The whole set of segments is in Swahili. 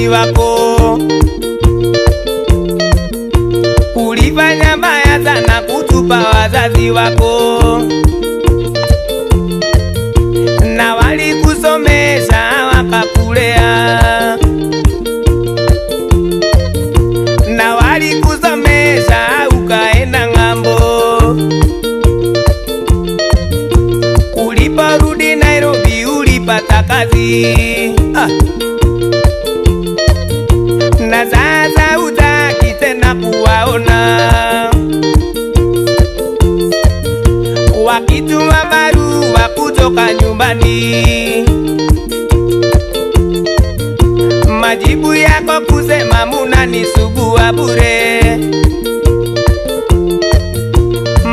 wazazi wako. Ulifanya mabaya sana kutupa wazazi wako, na walikusomesha wakakulea, na walikusomesha ukaenda ng'ambo. Uliporudi Nairobi ulipata kazi, na sasa hutaki tena kuwaona. Wakituma barua kutoka nyumbani, majibu yako kusema munanisugua bure.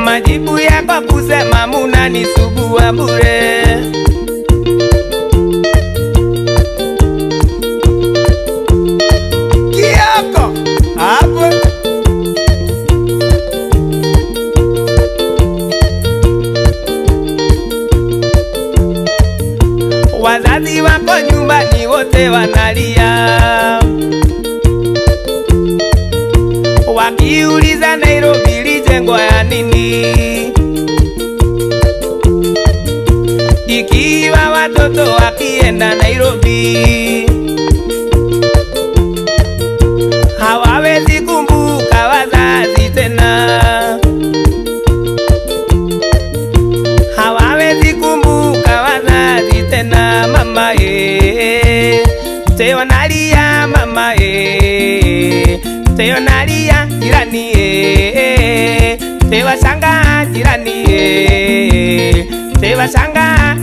Majibu yako kusema munanisugua bure. Kioko hapo wazazi wako nyumbani wote wanalia, wakiuliza Nairobi lijengwa ya nini, ikiwa watoto wakienda Nairobi hawawezi kumbuka wazazi tena, hawawezi kumbuka wazazi tena. Mama teo nalia, mama teo nalia, jirani teo shanga, jirani teo shanga.